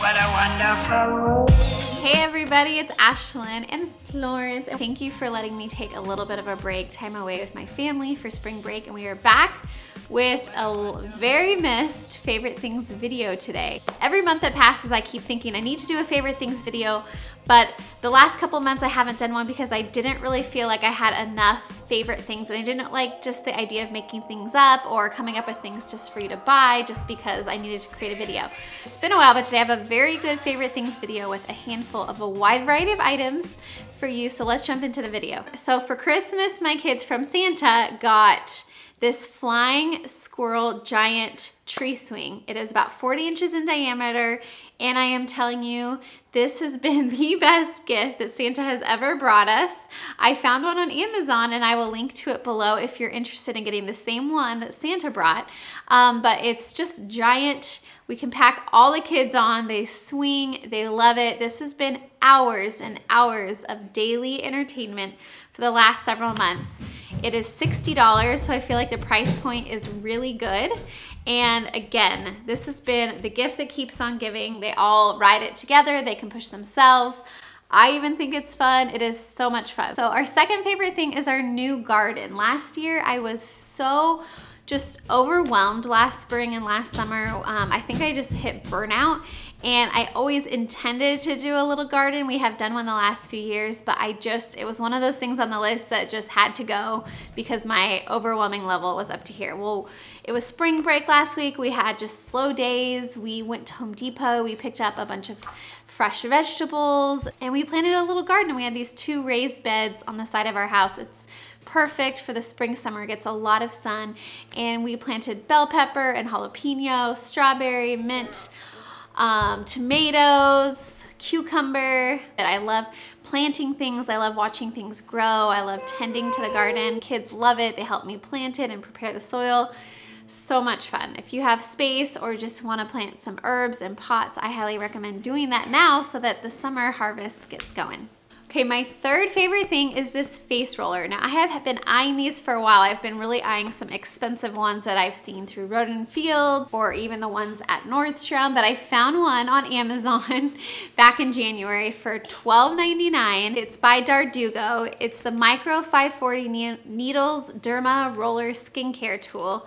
what a wonderful world. Hey everybody, it's Ashlyn and Florence. Thank you for letting me take a little bit of a break, time away with my family for spring break, and we are back with a very missed favorite things video today. Every month that passes, I keep thinking I need to do a favorite things video, but the last couple months I haven't done one because I didn't really feel like I had enough favorite things, and I didn't like just the idea of making things up or coming up with things just for you to buy just because I needed to create a video. It's been a while, but today I have a very good favorite things video with a handful of a wide variety of items for you, so let's jump into the video. So for Christmas, my kids from Santa got this flying squirrel giant tree swing. It is about 40 inches in diameter, and I am telling you, this has been the best gift that Santa has ever brought us. I found one on Amazon, and I will link to it below if you're interested in getting the same one that Santa brought. But it's just giant. We can pack all the kids on. They swing, they love it. This has been hours and hours of daily entertainment for the last several months. It is $60, so I feel like the price point is really good. And again, this has been the gift that keeps on giving. They all ride it together. They can push themselves. I even think it's fun. It is so much fun. So our second favorite thing is our new garden. Last year, I was so just overwhelmed last spring and last summer. I think I just hit burnout, and I always intended to do a little garden. We have done one the last few years, but it was one of those things on the list that just had to go because my overwhelming level was up to here. Well, it was spring break last week. We had just slow days. We went to Home Depot. We picked up a bunch of fresh vegetables, and we planted a little garden. We had these 2 raised beds on the side of our house. It's perfect for the spring, summer. It gets a lot of sun, and we planted bell pepper and jalapeno, strawberry, mint, tomatoes, cucumber. I love planting things. I love watching things grow. I love tending to the garden. Kids love it. They help me plant it and prepare the soil. So much fun. If you have space or just want to plant some herbs in pots, I highly recommend doing that now so that the summer harvest gets going. Okay, my third favorite thing is this face roller. Now, I have been eyeing these for a while. I've been really eyeing some expensive ones that I've seen through Roden Fields or even the ones at Nordstrom, but I found one on Amazon back in January for $12.99. It's by Dardugo. It's the Micro 540 Needles Derma Roller Skincare Tool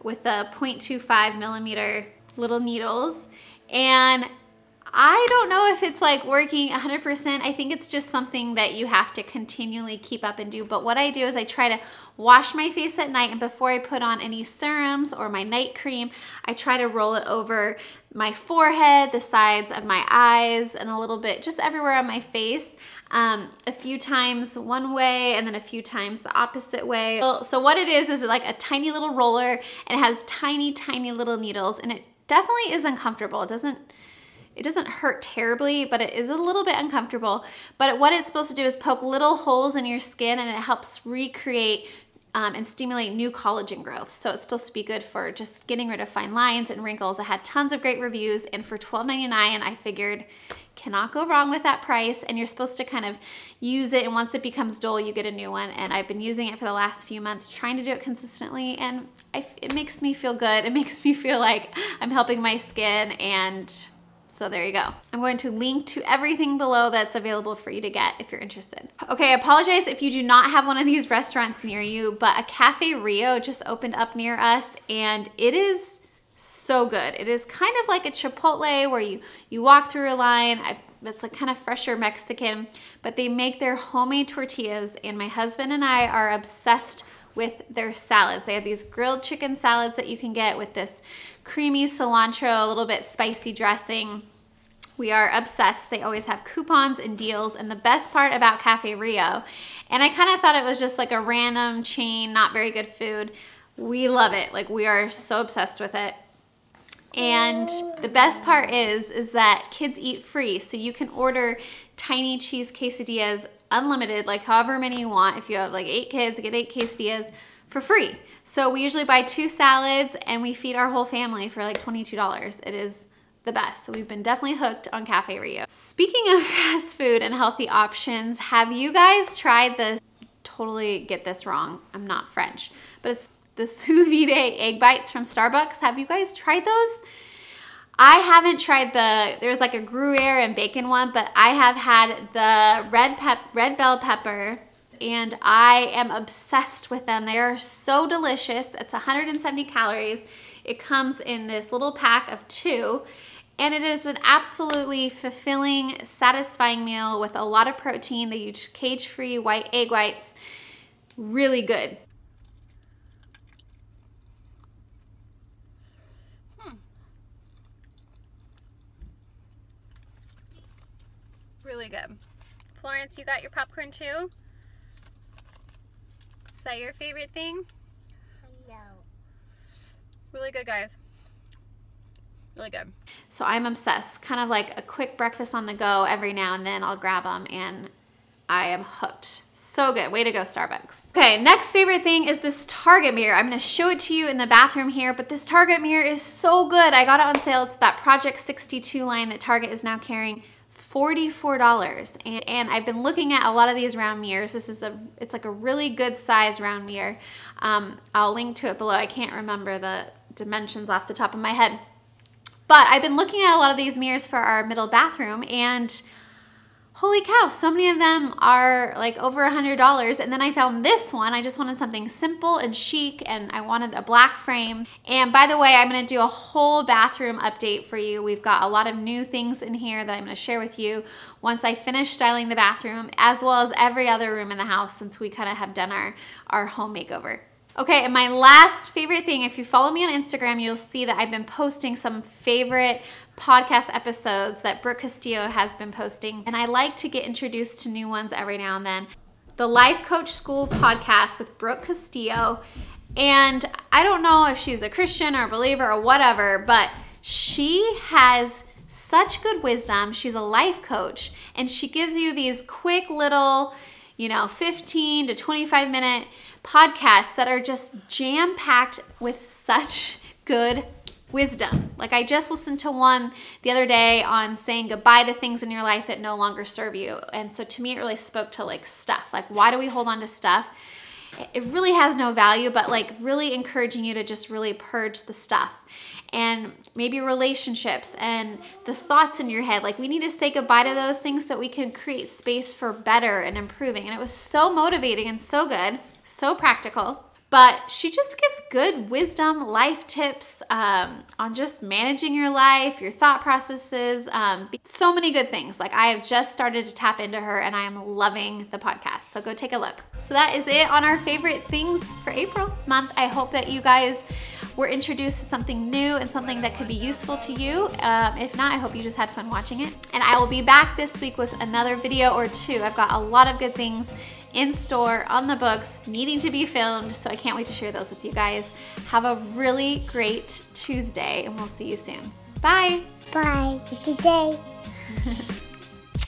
with the 0.25 millimeter little needles. And I don't know if it's like working 100%. I think it's just something that you have to continually keep up and do. But what I do is I try to wash my face at night, and before I put on any serums or my night cream, I try to roll it over my forehead, the sides of my eyes, and a little bit just everywhere on my face. A few times one way and then a few times the opposite way. So what it is like a tiny little roller, and it has tiny, tiny little needles, and it definitely is uncomfortable. It doesn't hurt terribly, but it is a little bit uncomfortable. But what it's supposed to do is poke little holes in your skin, and it helps recreate and stimulate new collagen growth. So it's supposed to be good for just getting rid of fine lines and wrinkles. I had tons of great reviews, and for $12.99, I figured cannot go wrong with that price. And you're supposed to kind of use it, and once it becomes dull, you get a new one. And I've been using it for the last few months, trying to do it consistently, and it makes me feel good. It makes me feel like I'm helping my skin, and so there you go. I'm going to link to everything below that's available for you to get if you're interested. Okay, I apologize if you do not have one of these restaurants near you, but a Cafe Rio just opened up near us, and it is so good. It is kind of like a Chipotle where you walk through a line. It's like kind of fresher Mexican, but they make their homemade tortillas, and my husband and I are obsessed with their salads. They have these grilled chicken salads that you can get with this creamy cilantro, a little bit spicy dressing. We are obsessed. They always have coupons and deals. And the best part about Cafe Rio, and I kind of thought it was just like a random chain, not very good food. We love it. Like, we are so obsessed with it. And the best part is that kids eat free. So you can order tiny cheese quesadillas unlimited, like however many you want. If you have like 8 kids, get 8 quesadillas for free. So we usually buy 2 salads, and we feed our whole family for like $22. It is the best. So we've been definitely hooked on Cafe Rio. Speaking of fast food and healthy options, have you guys tried this? Totally get this wrong. I'm not French, but it's the sous vide egg bites from Starbucks. Have you guys tried those? I haven't tried there's like a Gruyere and bacon one, but I have had the red bell pepper, and I am obsessed with them. They are so delicious. It's 170 calories. It comes in this little pack of 2, and it is an absolutely fulfilling, satisfying meal with a lot of protein. They use cage-free white egg whites. Really good. Really good. Florence, you got your popcorn too? Is that your favorite thing? No. Really good, guys. Really good. So I'm obsessed. Kind of like a quick breakfast on the go. Every now and then I'll grab them and I am hooked. So good. Way to go, Starbucks. Okay, next favorite thing is this Target mirror. I'm gonna show it to you in the bathroom here, but this Target mirror is so good. I got it on sale. It's that Project 62 line that Target is now carrying. $44, and I've been looking at a lot of these round mirrors. It's like a really good size round mirror. I'll link to it below. I can't remember the dimensions off the top of my head, but I've been looking at a lot of these mirrors for our middle bathroom, and holy cow, so many of them are like over $100. And then I found this one. I just wanted something simple and chic, and I wanted a black frame. And by the way, I'm gonna do a whole bathroom update for you. We've got a lot of new things in here that I'm gonna share with you once I finish styling the bathroom, as well as every other room in the house, since we kind of have done our home makeover. Okay, and my last favorite thing, if you follow me on Instagram, you'll see that I've been posting some favorite podcast episodes that Brooke Castillo has been posting, and I like to get introduced to new ones every now and then. The Life Coach School podcast with Brooke Castillo, and I don't know if she's a Christian or a believer or whatever, but she has such good wisdom. She's a life coach, and she gives you these quick little, 15 to 25 minute podcasts that are just jam-packed with such good wisdom. Like, I just listened to one the other day on saying goodbye to things in your life that no longer serve you. And so to me, it really spoke to like stuff. Like, why do we hold on to stuff? It really has no value, but like really encouraging you to just really purge the stuff. And maybe relationships and the thoughts in your head. Like, we need to say goodbye to those things so that we can create space for better and improving. And it was so motivating and so good, so practical. But she just gives good wisdom, life tips on just managing your life, your thought processes, so many good things. Like, I have just started to tap into her, and I am loving the podcast. So go take a look. So that is it on our favorite things for April month. I hope that you guys were introduced to something new and something that could be useful to you. If not, I hope you just had fun watching it. And I will be back this week with another video or two. I've got a lot of good things in store, on the books, needing to be filmed, so I can't wait to share those with you guys. Have a really great Tuesday, and we'll see you soon. Bye. Bye. Today.